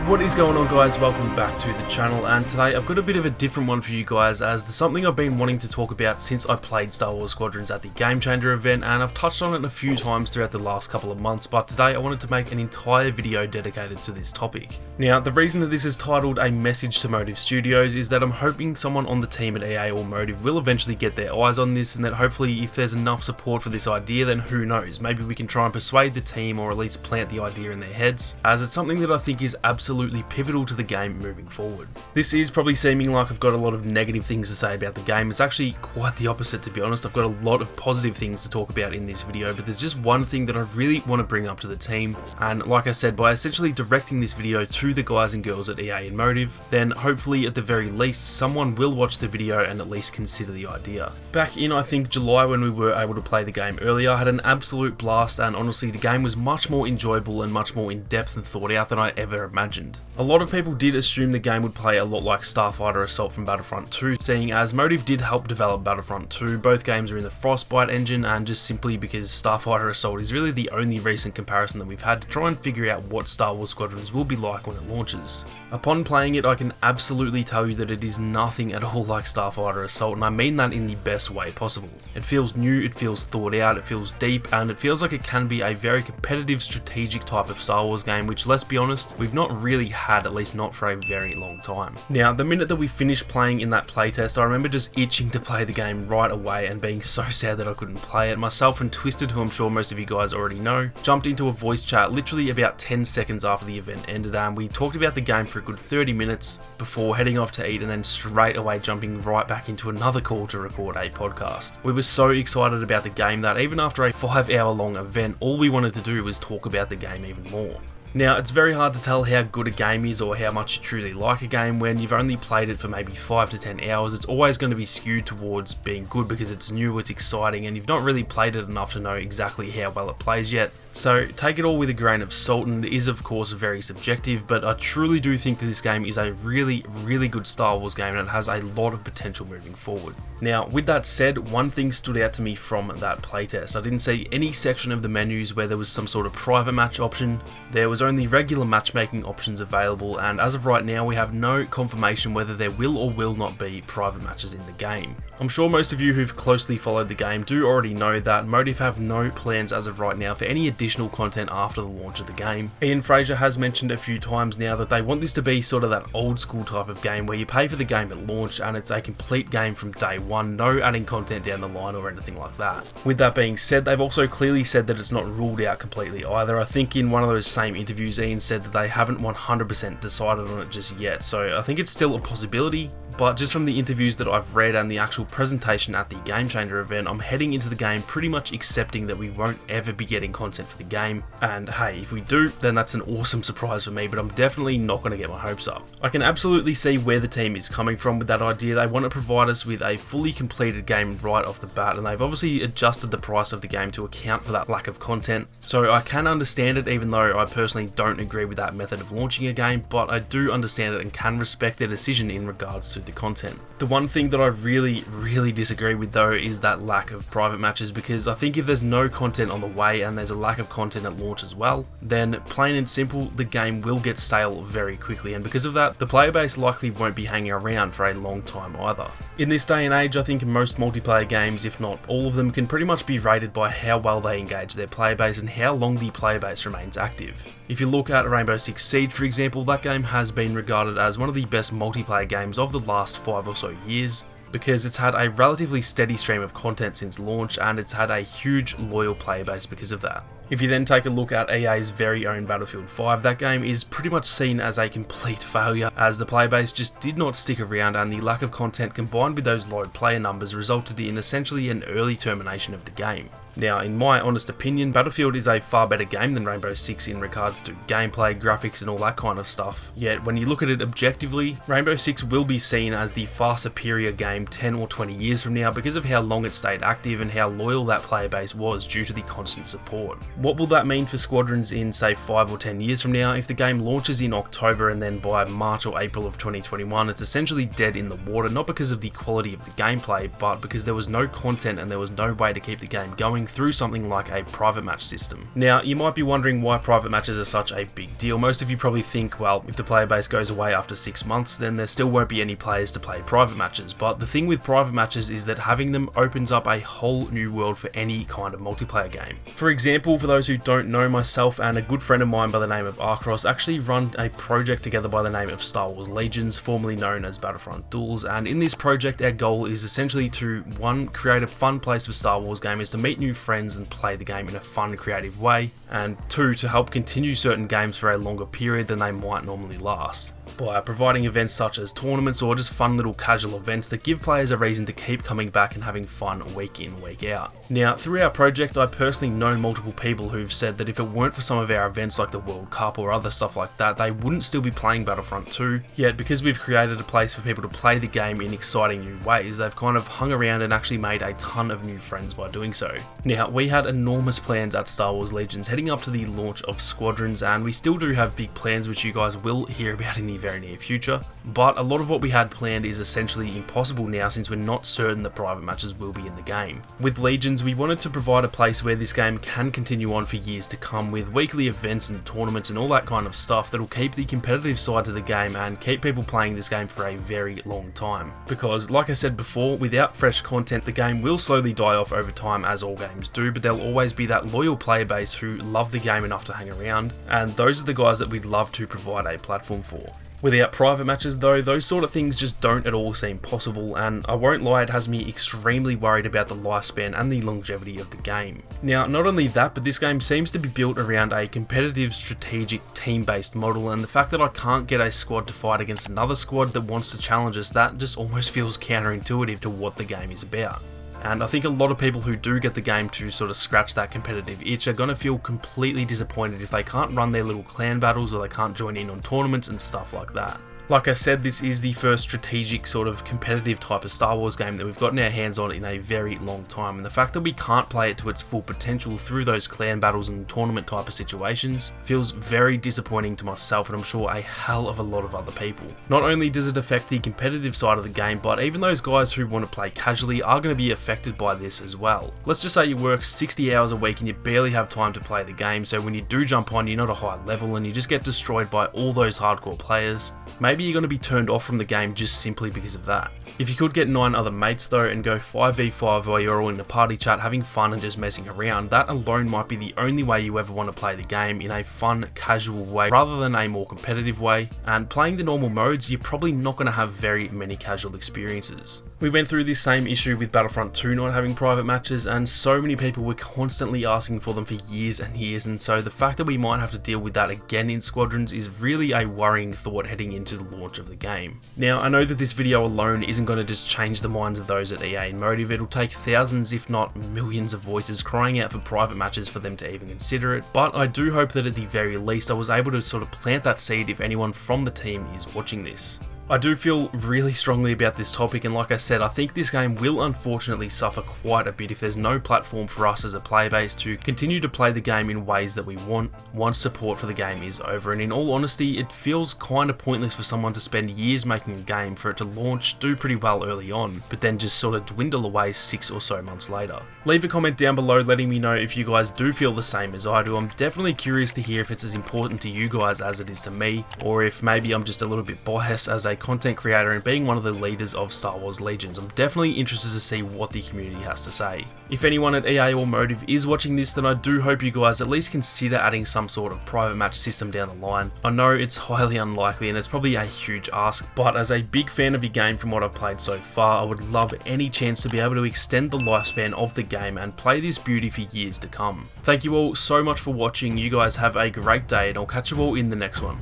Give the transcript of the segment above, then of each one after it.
What is going on, guys? Welcome back to the channel, and today I've got a bit of a different one for you guys, as there's something I've been wanting to talk about since I played Star Wars Squadrons at the Game Changer event, and I've touched on it a few times throughout the last couple of months, but today I wanted to make an entire video dedicated to this topic. Now, the reason that this is titled A Message to Motive Studios is that I'm hoping someone on the team at EA or Motive will eventually get their eyes on this, and that hopefully if there's enough support for this idea, then who knows, maybe we can try and persuade the team or at least plant the idea in their heads, as it's something that I think is absolutely pivotal to the game moving forward. This is probably seeming like I've got a lot of negative things to say about the game. It's actually quite the opposite, to be honest. I've got a lot of positive things to talk about in this video, but there's just one thing that I really want to bring up to the team, and like I said, by essentially directing this video to the guys and girls at EA and Motive, then hopefully at the very least someone will watch the video and at least consider the idea. Back in, I think, July, when we were able to play the game earlier, I had an absolute blast, and honestly the game was much more enjoyable and much more in depth and thought out than I ever imagined. A lot of people did assume the game would play a lot like Starfighter Assault from Battlefront 2, seeing as Motive did help develop Battlefront 2, both games are in the Frostbite engine, and just simply because Starfighter Assault is really the only recent comparison that we've had to try and figure out what Star Wars Squadrons will be like when it launches. Upon playing it, I can absolutely tell you that it is nothing at all like Starfighter Assault, and I mean that in the best way possible. It feels new, it feels thought out, it feels deep, and it feels like it can be a very competitive, strategic type of Star Wars game, which, let's be honest, we've not really had, at least not for a very long time. Now, the minute that we finished playing in that playtest, I remember just itching to play the game right away and being so sad that I couldn't play it. Myself and Twisted, who I'm sure most of you guys already know, jumped into a voice chat literally about 10 seconds after the event ended, and we talked about the game for a good 30 minutes before heading off to eat, and then straight away jumping right back into another call to record a podcast. We were so excited about the game that even after a 5-hour long event, all we wanted to do was talk about the game even more. Now, it's very hard to tell how good a game is or how much you truly like a game when you've only played it for maybe 5 to 10 hours. It's always going to be skewed towards being good because it's new, it's exciting, and you've not really played it enough to know exactly how well it plays yet. So take it all with a grain of salt, and it is of course very subjective, but I truly do think that this game is a really good Star Wars game, and it has a lot of potential moving forward. Now, with that said, one thing stood out to me from that playtest. I didn't see any section of the menus where there was some sort of private match option. There was only regular matchmaking options available, and as of right now we have no confirmation whether there will or will not be private matches in the game. I'm sure most of you who've closely followed the game do already know that Motive have no plans as of right now for any additional content after the launch of the game. Ian Fraser has mentioned a few times now that they want this to be sort of that old school type of game where you pay for the game at launch and it's a complete game from day one, no adding content down the line or anything like that. With that being said, they've also clearly said that it's not ruled out completely either. I think in one of those same interviews, Ian said that they haven't 100% decided on it just yet, so I think it's still a possibility. But just from the interviews that I've read and the actual presentation at the Game Changer event, I'm heading into the game pretty much accepting that we won't ever be getting content for the game. And hey, if we do, then that's an awesome surprise for me, but I'm definitely not going to get my hopes up. I can absolutely see where the team is coming from with that idea. They want to provide us with a fully completed game right off the bat, and they've obviously adjusted the price of the game to account for that lack of content. So I can understand it, even though I personally don't agree with that method of launching a game, but I do understand it and can respect their decision in regards to the content. The one thing that I really disagree with though is that lack of private matches, because I think if there's no content on the way and there's a lack of content at launch as well, then plain and simple the game will get stale very quickly, and because of that the player base likely won't be hanging around for a long time either. In this day and age, I think most multiplayer games, if not all of them, can pretty much be rated by how well they engage their player base and how long the player base remains active. If you look at Rainbow Six Siege for example, that game has been regarded as one of the best multiplayer games of the last 5 or so years, because it's had a relatively steady stream of content since launch, and it's had a huge loyal player base because of that. If you then take a look at EA's very own Battlefield 5, that game is pretty much seen as a complete failure, as the player base just did not stick around, and the lack of content combined with those low player numbers resulted in essentially an early termination of the game. Now, in my honest opinion, Battlefield is a far better game than Rainbow Six in regards to gameplay, graphics and all that kind of stuff. Yet, when you look at it objectively, Rainbow Six will be seen as the far superior game 10 or 20 years from now because of how long it stayed active and how loyal that player base was due to the constant support. What will that mean for Squadrons in, say, 5 or 10 years from now if the game launches in October and then by March or April of 2021 it's essentially dead in the water, not because of the quality of the gameplay, but because there was no content and there was no way to keep the game going playing through something like a private match system. Now, you might be wondering why private matches are such a big deal. Most of you probably think, well, if the player base goes away after 6 months, then there still won't be any players to play private matches. But the thing with private matches is that having them opens up a whole new world for any kind of multiplayer game. For example, for those who don't know, myself and a good friend of mine by the name of Arcross actually run a project together by the name of Star Wars Legions, formerly known as Battlefront Duels, and in this project our goal is essentially to, one, create a fun place for Star Wars gamers to meet new friends and play the game in a fun, creative way, and two, to help continue certain games for a longer period than they might normally last, by providing events such as tournaments or just fun little casual events that give players a reason to keep coming back and having fun week in, week out. Now, through our project, I personally know multiple people who've said that if it weren't for some of our events like the World Cup or other stuff like that, they wouldn't still be playing Battlefront 2, yet because we've created a place for people to play the game in exciting new ways, they've kind of hung around and actually made a ton of new friends by doing so. Now, we had enormous plans at Star Wars Legions heading up to the launch of Squadrons, and we still do have big plans which you guys will hear about in the very near future, but a lot of what we had planned is essentially impossible now since we're not certain that private matches will be in the game. With Legions, we wanted to provide a place where this game can continue on for years to come, with weekly events and tournaments and all that kind of stuff that'll keep the competitive side to the game and keep people playing this game for a very long time. Because, like I said before, without fresh content, the game will slowly die off over time, as all games do, but there'll always be that loyal player base who love the game enough to hang around, and those are the guys that we'd love to provide a platform for. Without private matches though, those sort of things just don't at all seem possible, and I won't lie, it has me extremely worried about the lifespan and the longevity of the game. Now, not only that, but this game seems to be built around a competitive, strategic, team-based model, and the fact that I can't get a squad to fight against another squad that wants to challenge us, that just almost feels counterintuitive to what the game is about. And I think a lot of people who do get the game to sort of scratch that competitive itch are going to feel completely disappointed if they can't run their little clan battles or they can't join in on tournaments and stuff like that. Like I said, this is the first strategic sort of competitive type of Star Wars game that we've gotten our hands on in a very long time, and the fact that we can't play it to its full potential through those clan battles and tournament type of situations feels very disappointing to myself, and I'm sure a hell of a lot of other people. Not only does it affect the competitive side of the game, but even those guys who want to play casually are going to be affected by this as well. Let's just say you work 60 hours a week and you barely have time to play the game, so when you do jump on, you're not a high level and you just get destroyed by all those hardcore players. Maybe you're going to be turned off from the game just simply because of that. If you could get 9 other mates though and go 5v5 while you're all in a party chat having fun and just messing around, that alone might be the only way you ever want to play the game in a fun, casual way rather than a more competitive way, and playing the normal modes, you're probably not going to have very many casual experiences. We went through this same issue with Battlefront 2 not having private matches, and so many people were constantly asking for them for years and years, and so the fact that we might have to deal with that again in Squadrons is really a worrying thought heading into the launch of the game. Now, I know that this video alone isn't going to just change the minds of those at EA and Motive. It'll take thousands if not millions of voices crying out for private matches for them to even consider it, but I do hope that at the very least I was able to sort of plant that seed if anyone from the team is watching this. I do feel really strongly about this topic, and like I said, I think this game will unfortunately suffer quite a bit if there's no platform for us as a player base to continue to play the game in ways that we want once support for the game is over. And in all honesty, it feels kind of pointless for someone to spend years making a game for it to launch, do pretty well early on, but then just sort of dwindle away 6 or so months later. Leave a comment down below letting me know if you guys do feel the same as I do. I'm definitely curious to hear if it's as important to you guys as it is to me, or if maybe I'm just a little bit biased as a content creator and being one of the leaders of Star Wars Legions. I'm definitely interested to see what the community has to say. If anyone at EA or Motive is watching this, then I do hope you guys at least consider adding some sort of private match system down the line. I know it's highly unlikely and it's probably a huge ask, but as a big fan of your game from what I've played so far, I would love any chance to be able to extend the lifespan of the game and play this beauty for years to come. Thank you all so much for watching. You guys have a great day, and I'll catch you all in the next one.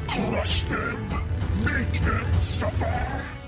Crush them! Make them suffer!